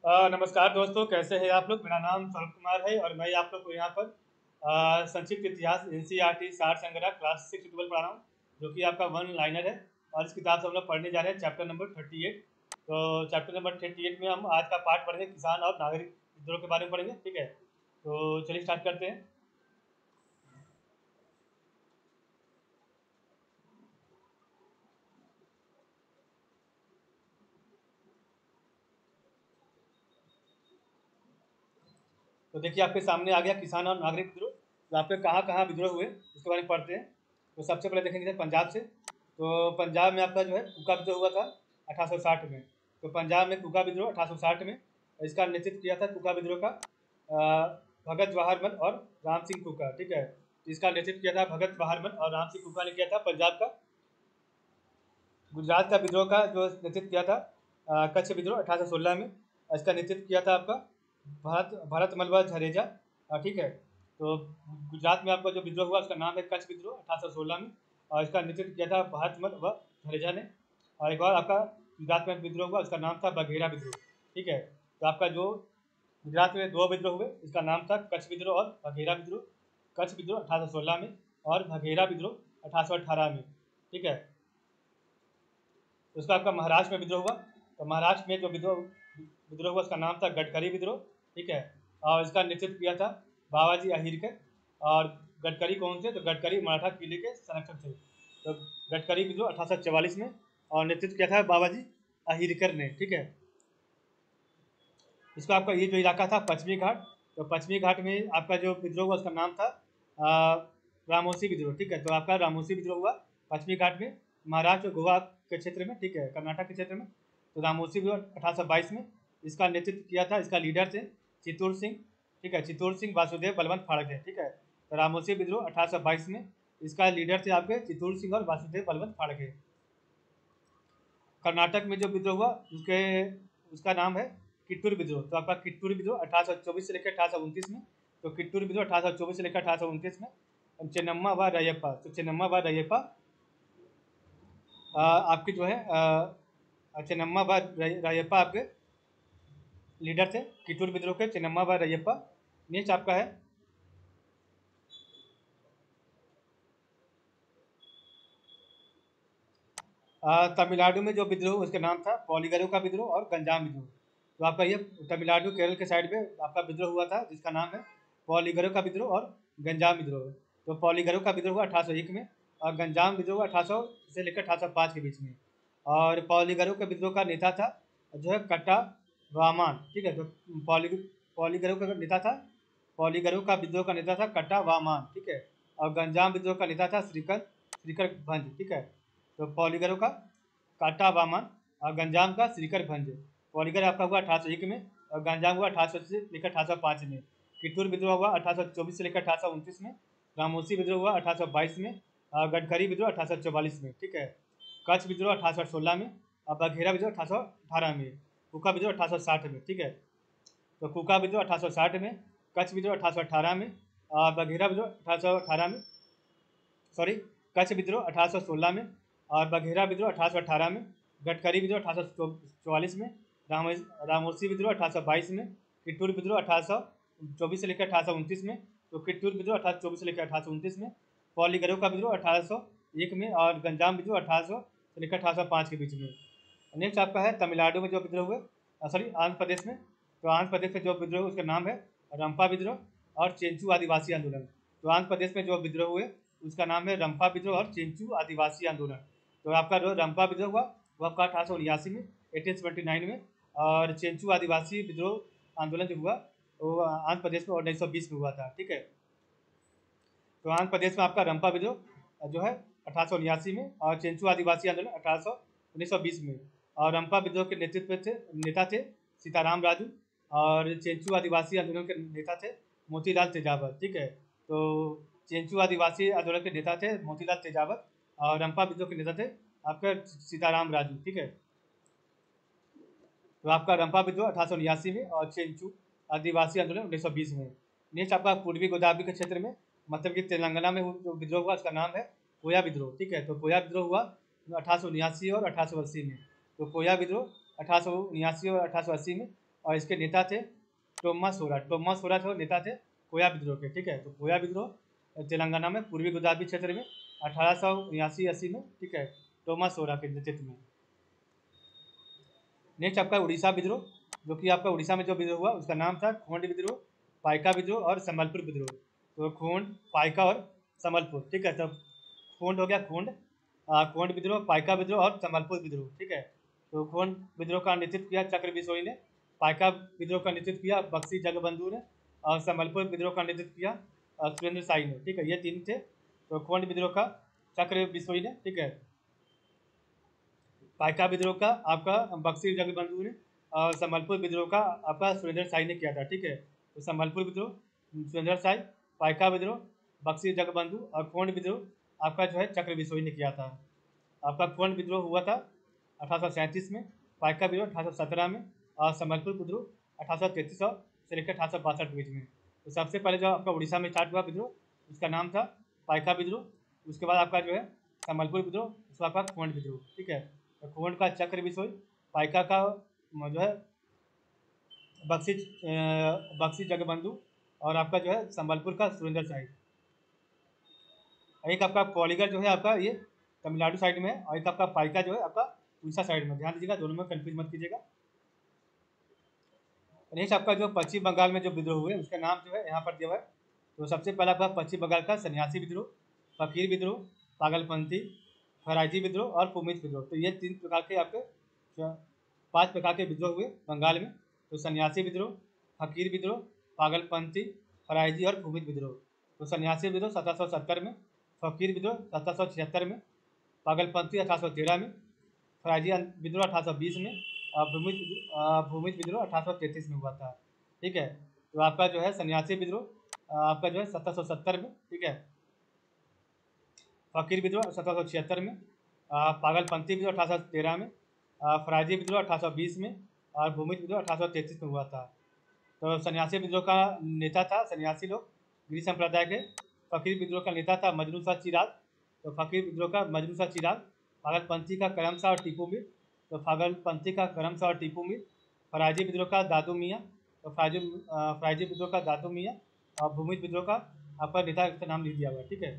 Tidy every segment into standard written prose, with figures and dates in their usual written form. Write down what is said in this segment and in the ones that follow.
नमस्कार दोस्तों, कैसे हैं आप लोग? मेरा नाम सौरभ कुमार है और मैं आप लोग को यहाँ पर संक्षिप्त इतिहास एनसीईआरटी सार संग्रह क्लास 6 ट्वेल्व पढ़ा रहा हूँ, जो कि आपका वन लाइनर है। और इस किताब से हम लोग पढ़ने जा रहे हैं चैप्टर नंबर 38। तो चैप्टर नंबर 38 में हम आज का पाठ पढ़ेंगे, किसान और नागरिक विद्रोह के बारे में पढ़ेंगे। ठीक है, तो चलिए स्टार्ट करते हैं। तो देखिए, आपके सामने आ गया किसान और नागरिक विद्रोह। तो आपके कहाँ कहाँ विद्रोह हुए उसके बारे में पढ़ते हैं। तो सबसे पहले देखेंगे पंजाब से। तो पंजाब में आपका जो है कुका विद्रोह हुआ था 1860 में। तो पंजाब में कुका विद्रोह 1860 में, इसका नेतृत्व किया था कुका विद्रोह का भगत जवाहरमल और राम सिंह कुका। ठीक है, तो इसका नेतृत्व किया था भगत जवाहरमल और राम सिंह कुका ने किया था पंजाब का। गुजरात का विद्रोह का जो नेतृत्व किया था कच्छ विद्रोह 1816 में, इसका नेतृत्व किया था आपका भरत भरत मलवा झरेजा। ठीक है, तो गुजरात में आपका जो विद्रोह हुआ उसका नाम है कच्छ विद्रोह 1816 में, और इसका नेतृत्व किया था भरत मलवा झरेजा ने। और एक और आपका गुजरात में विद्रोह हुआ, उसका नाम था बघेरा विद्रोह। ठीक है, तो आपका जो गुजरात में दो विद्रोह हुए, इसका नाम था कच्छ विद्रोह और बघेरा विद्रोह। कच्छ विद्रोह 1816 में और बघेरा विद्रोह 1818 में। ठीक है, उसका आपका महाराष्ट्र में विद्रोह हुआ। तो महाराष्ट्र में जो विद्रोह विद्रोह हुआ उसका नाम था गडकरी विद्रोह। ठीक है, और इसका नेतृत्व किया था बाबाजी अहिरकर। और गडकरी कौन थे? तो गडकरी मराठा किले के संरक्षक थे। तो गडकरी विद्रोह 1844 में, और नेतृत्व किया था बाबाजी अहिरकर ने। ठीक है, इसका आपका ये जो इलाका था पश्चिमी घाट। तो पश्चिमी घाट में आपका जो विद्रोह हुआ उसका नाम था रामोसी विद्रोह। ठीक है, तो आपका रामोसी विद्रोह हुआ पश्चिमी घाट में, महाराष्ट्र और गोवा के क्षेत्र में। ठीक है, कर्नाटक के क्षेत्र में। तो रामोसी विद्रोह 1822 में, इसका नेतृत्व किया था, इसका लीडर थे चित्तूर सिंह। ठीक है, चित्तूर सिंह वासुदेव बलवंत फाड़के। ठीक है, तो रामोसी विद्रोह 1822 में, इसका लीडर थे आपके चित्तूर सिंह और वासुदेव बलवंत फाड़के। कर्नाटक में जो विद्रोह हुआ उसका नाम है कित्तूर विद्रोह। तो आपका कित्तूर विद्रोह 1824 से लेकर 1829 में। तो कित्तूर विद्रोह 1824 से लेकर 1829 में। चेन्नम्मा व रैयप्पा। तो चेन्नम्मा व रैयप्पा आपके जो है चेन्नम्मा व रैयप्पा आपके लीडर थे कित्तूर विद्रोह के, चेन्नम्मा व रैयप्पा। नेक्स्ट आपका है तमिलनाडु में जो विद्रोह उसका नाम था पॉलीगरो का विद्रोह और गंजाम विद्रोह। तो आपका ये तमिलनाडु केरल के साइड में आपका विद्रोह हुआ था, जिसका नाम है पॉलीगरो का विद्रोह और गंजाम विद्रोह। तो पॉलीगरो का विद्रोह हुआ 1801 में, और गंजाम विद्रोह हुआ 1800 से लेकर 1805 के बीच में। और पॉलीगरो के विद्रोह का नेता था जो है कट्टा वामान। ठीक है, तो पॉलीगरो का नेता था पॉलीगरो का विद्रोह का नेता था कट्टा वामान। ठीक है, और गंजाम विद्रोह का नेता था श्रीकर श्रीकर भंज। ठीक है, तो पॉलीगरों का काटा वामन और गंजाम का श्रीकर भंज। पॉलीगर आपका हुआ 1801 में, और गंजाम हुआ 1800 से लेकर 1805 में। कित्तूर विद्रोह हुआ 1824 से लेकर 1829 में। रामोसी विद्रोह हुआ 1822 में, और गडकरी विद्रोह 1844 में। ठीक है, कच्छ विद्रोह 1816 में, और बघेरा विद्रोह 1818 में। कुका विद्रोह 1860 में। ठीक है, तो कुका विद्रोह 1860 में, कच्छ विद्रोह 1818 में, और बघेरा विद्रोह 1818 में, सॉरी, कच्छ विद्रोह 1816 में, और बघेरा विद्रोह 1818 में। गडकरी विद्रोह 1844 में, रामोसी विद्रोह 1822 में। कित्तूर विद्रोह 1824 से लेकर 1829 में। तो कित्तूर विद्रोह 1824 से लेकर 1829 में। पॉलीगरो का विद्रोह 1801 में, और गंजाम विद्रोह 1800 से लेकर 1805 के बीच में। नेक्स्ट आपका है तमिलनाडु में जो विद्रोह हुए, सॉरी आंध्र प्रदेश में। तो आंध्र प्रदेश में जो विद्रोह उसका नाम है रंपा विद्रोह और चेंचू आदिवासी आंदोलन। तो आंध्र प्रदेश में जो विद्रोह हुए उसका नाम है रंपा विद्रोह और चेंचू आदिवासी आंदोलन। तो आपका जो रंपा विद्रोह हुआ वो आपका 1879 में, 1879 में। और चेंचू आदिवासी विद्रोह आंदोलन जो हुआ वो आंध्र प्रदेश में 1920 में हुआ था। ठीक है, तो आंध्र प्रदेश में आपका रंपा विद्रोह जो है 1879 में, और चेंचू आदिवासी आंदोलन 1920 में। और रंपा विद्रोह के नेता थे सीताराम राजू, और चेंचू आदिवासी आंदोलन के नेता थे मोतीलाल तेजावत। ठीक है, तो चेंचू आदिवासी आंदोलन के नेता थे मोतीलाल तेजावत, और रंपा विद्रोह के नेता थे आपका सीताराम राजू। ठीक है, तो आपका रंपा विद्रोह 1879 में, और चेंचू आदिवासी आंदोलन 1920 में। नेक्स्ट आपका पूर्वी गोदावरी के क्षेत्र में, मतलब कि तेलंगाना में जो विद्रोह हुआ उसका नाम है कोया विद्रोह। ठीक है, तो कोया विद्रोह हुआ 1879 और 1880 में। तो कोया विद्रोह 1879 और 1880 में, और इसके नेता थे टोमा सोरा। टोमा सोरा थे नेता थे कोया विद्रोह के, ठीक है। तो कोया विद्रोह तेलंगाना में पूर्वी गोदावरी क्षेत्र में 1879-80 में, ठीक है, टोमा सोरा के नेतृत्व में। नेक्स्ट आपका उड़ीसा विद्रोह, जो कि आपका उड़ीसा में जो विद्रोह हुआ उसका नाम था खोंड विद्रोह, पाइका विद्रोह और संबलपुर विद्रोह। तो खोंड, पाइका और संबलपुर, ठीक है। तो खोंड हो गया खोंड, खोंड विद्रोह, पाइका विद्रोह और संबलपुर विद्रोह, ठीक है। तो खोंड विद्रोह का नेतृत्व किया चक्र बिसोई ने, पाइका विद्रोह का नेतृत्व किया बक्सी जगबंधु ने, और संबलपुर विद्रोह का नेतृत्व किया सुरेंद्र साई ने, ठीक है। ये तीन थे। तो खोंड विद्रोह का चक्र बिसोई ने, ठीक है। पाइका विद्रोह का आपका बक्सी जगबंधु ने, और संबलपुर विद्रोह का आपका सुरेंद्र साई ने किया था, ठीक है। तो संबलपुर विद्रोह सुरेंद्र साई, पाइका विद्रोह बक्सी जगबंधु और खोंड विद्रोह आपका जो है चक्र बिसोई ने किया था। आपका खोंड विद्रोह हुआ था 1837 में, पाइका विद्रोह 1817 में, और संबलपुर विद्रोह 1833 से लेकर 1862 के बीच में। तो सबसे पहले जो आपका उड़ीसा में स्टार्ट हुआ विद्रोह, उसका नाम था पाइका विद्रोह। उसके बाद आपका जो है संबलपुर विद्रोह, उसके बाद आपका खोंड विद्रोह, ठीक है। तो खोंड का चक्र बिसोई, पाइका का जो है बक्सी बक्सी जगबंधु, और आपका जो है संबलपुर का सुरेंद्र साई। एक आपका पॉलीगढ़ जो है आपका ये तमिलनाडु साइड में है, और एक आपका पाइका जो है आपका उड़ीसा साइड में। ध्यान दीजिएगा, दोनों में कंफ्यूज मत कीजिएगा। नेक्स्ट आपका जो पश्चिम बंगाल में जो विद्रोह हुए उसका नाम जो है यहाँ पर दिया हुआ है। तो सबसे पहला आपका पश्चिम बंगाल का सन्यासी विद्रोह, फकीर विद्रोह, पागलपंथी, फराइजी विद्रोह और पुमित विद्रोह। तो ये 3 प्रकार के आपके 5 प्रकार के विद्रोह हुए बंगाल में। तो सन्यासी विद्रोह, फकीर विद्रोह, पागलपंथी, फराइजी और पुमित विद्रोह। तो सन्यासी विद्रोह 1770 में, फकीर विद्रोह 1776 में, पागलपंथी 1813 में, फराइजी विद्रोह 1820 में, और भूमिज विद्रोह 1833 में हुआ था, ठीक है। तो आपका जो है सन्यासी विद्रोह आपका जो है 1770 में, ठीक है। फकीर विद्रोह 1776 में, पागलपंथी विद्रोह 1813 में, फराइजी विद्रोह 1820 में, और भूमिज विद्रोह 1833 में हुआ था। तो सन्यासी विद्रोह का नेता था सन्यासी लोग गिरी संप्रदाय के। फकीर विद्रोह का नेता था मजनू शाह चिराग। तो फकीर विद्रोह का मजनू शाह चिराग। पागलपंथी का करम शाह और टीपू मीर। तो पागलपंथी का करम शाह और टीपू मीर। फराइजी विद्रोह का दादू मियाँ। तो फराइजी विद्रोह का दादू मियाँ। और भूमिज विद्रोह का आपका नेता का नाम लिख दिया हुआ है, ठीक है।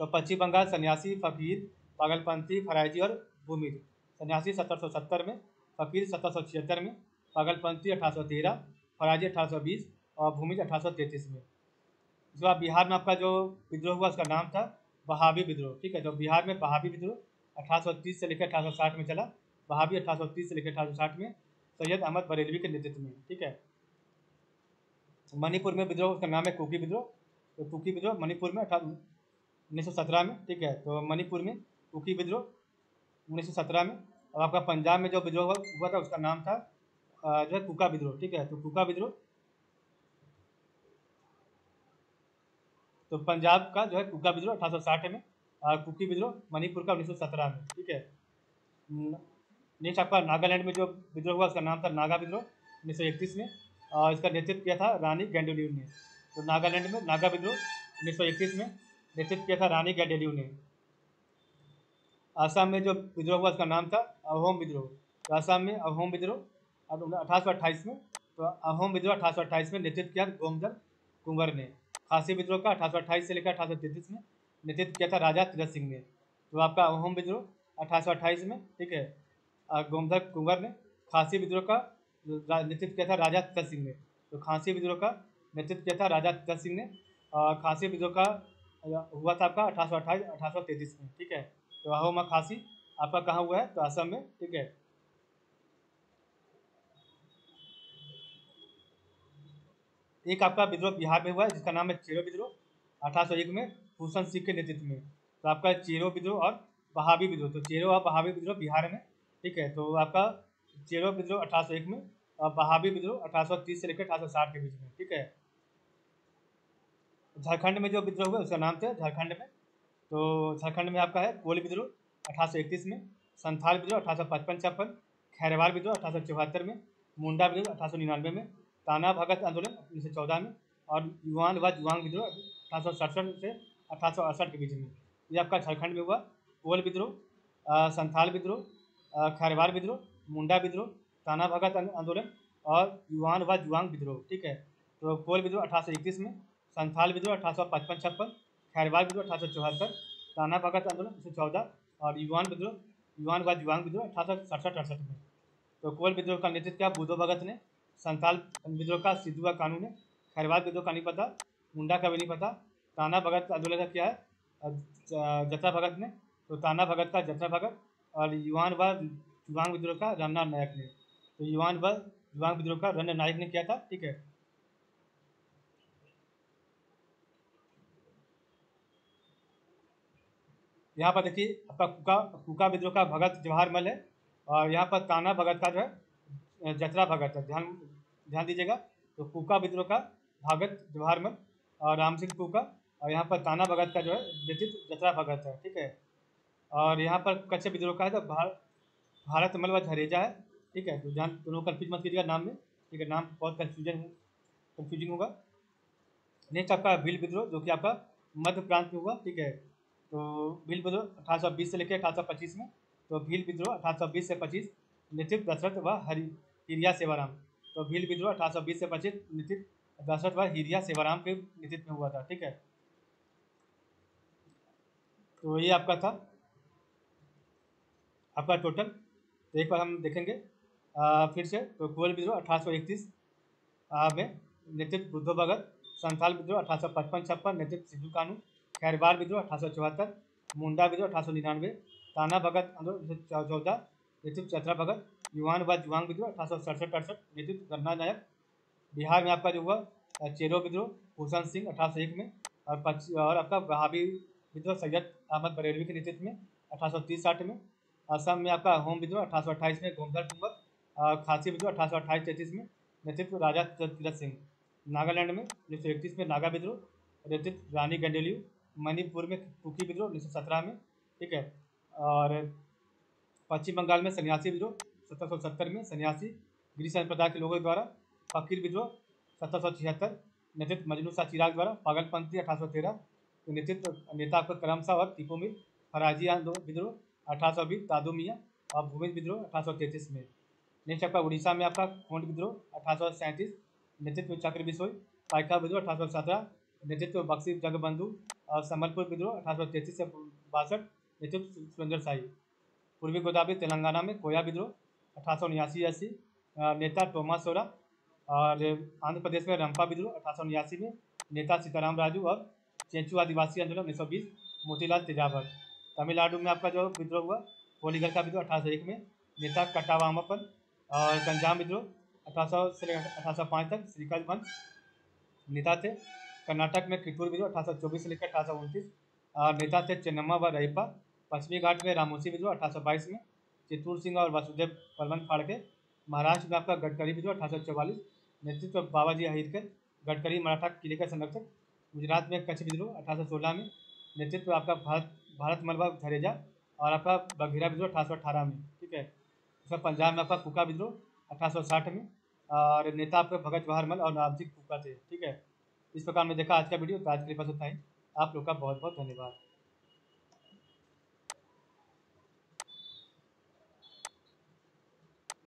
तो पश्चिम बंगाल सन्यासी, फकीर, पागलपंथी, फराइजी और भूमिज। सन्यासी 1770 में, फकीर 1776 में, पागलपंथी 1813, फराइजी 1820 और भूमिज 1833 में। इसके बाद बिहार में आपका जो विद्रोह हुआ उसका नाम था बहावी विद्रोह, ठीक है। तो बिहार में बहावी विद्रोह 1830 से लेकर 1860 में चला। बहावी 1830 से लेकर 1860 में सैयद अहमद बरेलवी के नेतृत्व में, ठीक है। मणिपुर में विद्रोह उसका नाम है कुकी विद्रोह। तो कुकी विद्रोह मणिपुर में 1917 में, ठीक है। तो मणिपुर में कुकी विद्रोह 1917 में। और आपका पंजाब में जो विद्रोह हुआ था उसका नाम था जो है कुका विद्रोह, ठीक है। तो कुका विद्रोह, तो पंजाब का जो है कुका विद्रोह 1860 में, और कुकी विद्रोह मणिपुर का 1917 में, ठीक है। नेक्स्ट आपका नागालैंड में जो विद्रोह हुआ उसका नाम था नागा विद्रोह 1931 में, और इसका नेतृत्व किया था रानी गैंडोलिव ने। तो नागालैंड में नागा विद्रोह 1931 में नेतृत्व किया था रानी गैंडोलिव ने। आसाम में जो विद्रोह हुआ उसका नाम था अहोम विद्रोह। तो आसाम में अहोम विद्रोह 1828 में। तो अहोम विद्रोह 1828 में नेतृत्व किया गोमदल कुंवर ने। खासी विद्रोह का 1828 से लेकर 1833 में नेतृत्व किया था राजा तीरथ सिंह ने। तो आपका अहोम विद्रोह 1828 में, ठीक है, गोमदल कुंवर ने। खासी विद्रोह का नेतृत्व किया था राजा तीरथ सिंह ने। तो खांसी विद्रोह का नेतृत्व किया था राजा तीरथ सिंह ने। और खांसी विद्रोह का हुआ था आपका 1828 1833 में, ठीक है। तो अहोम खासी आपका कहाँ हुआ है? तो असम में, ठीक है। एक आपका विद्रोह बिहार में हुआ है जिसका नाम है चेरो विद्रोह 1801 में भूषण सिंह के नेतृत्व में। तो आपका चेरो विद्रोह और बहावी विद्रोह, तो चेरो और बहावी विद्रोह बिहार में, ठीक है। तो आपका चेरो विद्रोह 1801 में और बहावी विद्रोह 1830 से लेकर 1860 के बीच में, ठीक है। झारखंड में जो विद्रोह हुआ उसका नाम था झारखंड में। तो झारखंड में आपका है कोल विद्रोह 1831 में, संथाल विद्रोह 1855-56, खैरवाल विद्रोह 1874 में, मुंडा विद्रोह 1899 में, ताना भगत आंदोलन 1914 में, और युवान व जुआंग विद्रोह 1867 से 1868 के बीच में। ये आपका झारखंड में हुआ कोल विद्रोह, संथाल विद्रोह, खैरवाल विद्रोह, मुंडा विद्रोह, ताना भगत आंदोलन और युवान व जुआंग विद्रोह। ठीक है, तो कोल विद्रोह 1831 में, संथाल विद्रोह 1855-56, खैरवाल विद्रोह 1874, ताना भगत आंदोलन 1914 और युवान व जुआंग विद्रोह 1867-68 में। तो कोल विद्रोह का नेतृत्व किया बुधो भगत ने, संथाल विद्रोह का सिद्धू का कानून है, खैरवाल विद्रोह का नहीं पता, मुंडा का भी नहीं पता, ताना भगत आंदोलन का क्या है जत्रा भगत ने, तो ताना भगत का जत्रा भगत, और युवान व जुआंग विद्रोह का रमना नायक ने। तो युवान व जुआंग विद्रोह का रमना नायक ने किया था। ठीक है, यहाँ पर देखिए आपका कुका विद्रोह का भगत जवाहर मल है, और यहाँ पर ताना भगत का जो है जतरा भगत है। ध्यान ध्यान दीजिएगा, तो कुका विद्रोह का भगत जवाहर मल और राम सिंह कुका, और यहाँ पर ताना भगत का जो है नेतृत्व जतरा भगत है। ठीक है, और यहाँ पर कच्छ विद्रोह का है तो भारत मल व झरेजा है। ठीक है, तो ध्यान दोनों कन्फ्यूज मत कीजिएगा नाम में। ठीक है, नाम बहुत कन्फ्यूजिंग होगा। नेक्स्ट आपका भील विद्रोह, जो कि आपका मध्य प्रांत में हुआ। ठीक है, तो भील विद्रोह 1820 से लेकर 1825 में। तो भील विद्रोह 1820 से 25 नेतृत्व दशरथ व हिरिया सेवाराम। तो भील विद्रोह 1820 से 25 नेतृत्व दशरथ व हिरिया सेवाराम के नेतृत्व में हुआ था। ठीक है, तो ये आपका था आपका टोटल। तो एक बार हम देखेंगे फिर से। तो कोल विद्रोह 1831 में नेतृत्व बुद्धो भगत, संथाल विद्रोह 1855-56 नेतृत्व सिद्धू कानू, खैरवाल विद्रोह 1874, मुंडा विद्रोह 1899, ताना भगत आंदोलन 1914 नेतृत्व चतरा भगत, युवान व जुआंग विद्रोह 1867-68 नेतृत्व गन्ना नायक। बिहार में आपका जो हुआ चेरो विद्रोह भूषण सिंह 1801 में, और आपका वहाबी विद्रोह सैयद अहमद बरेलवी के नेतृत्व में 1830-60 में। असम में आपका होम विद्रोह 1828 में गोमधर कुंवर, खासी विद्रोह 1828-33 में नेतृत्व राजा तीरथ सिंह। नागालैंड में 1931 में नागा विद्रोह नेतृत्व रानी गंडेलियू। मणिपुर में कुकी विद्रोह 1917 में। ठीक है, और पश्चिम बंगाल में सन्यासी विद्रोह 1770 में सन्यासी गिरी संप्रदाय के लोगों द्वारा। फकीर विद्रोह 1776 नेतृत्व मजनू शाह चिराग द्वारा। पागलपंथी 1813 नेतृत्व नेता आपका करम शाह और टीपू मिल। फराजी विद्रोह 1820 दादू मियाँ, और भूमिज विद्रोह 1833 में। नेक्स्ट आपका उड़ीसा में आपका खोंड विद्रोह 1837 नेतृत्व चक्र बिसोई। पाइका विद्रोह 1817 नेतृत्व बक्सी जगबंधु, और संबलपुर विद्रोह 1833 से 62 नेतृत्व सुरेंद्र शाही। पूर्वी गोदावरी तेलंगाना में कोया विद्रोह 1879-80 नेता टोमा सोरा, और आंध्र प्रदेश में रंपा विद्रोह 1879 में नेता सीताराम राजू, और चेंचू आदिवासी आंदोलन 1920 मोतीलाल तेजावर। तमिलनाडु में आपका जो विद्रोह हुआ पोलीगढ़ का विद्रोह 1801 में नेता कटावामपन, और गंजाम विद्रोह 1800 से 1805 तक श्रीकांत भंत नेता थे। कर्नाटक में कितूर विद्रोह 1824 से लेकर 1829 नेता थे चेन्नम्मा व रईपा। पश्चिमी घाट में रामोसी विद्रोह 1822 में चित्तूर सिंह और वासुदेव बलवंत फाड़के। महाराष्ट्र में आपका गडकरी विद्रोह 1844 नेतृत्व बाबाजी अहिरकर, गडकरी मराठा किले का संरक्षक। गुजरात में कच्छ विद्रोह 1816 में नेतृत्व आपका भारत मलबा झरेजा, और आपका बघेरा विद्रोह 1818 में। ठीक है, उसका पंजाब में आपका कुका विद्रोह 1860 में, और नेता आपका भगत जवाहर मल और नवाब सिंह कुका थे। ठीक है, इस प्रकार में देखा आज का वीडियो। तो आज के लिए बस उतना ही। आप लोग का बहुत बहुत धन्यवाद।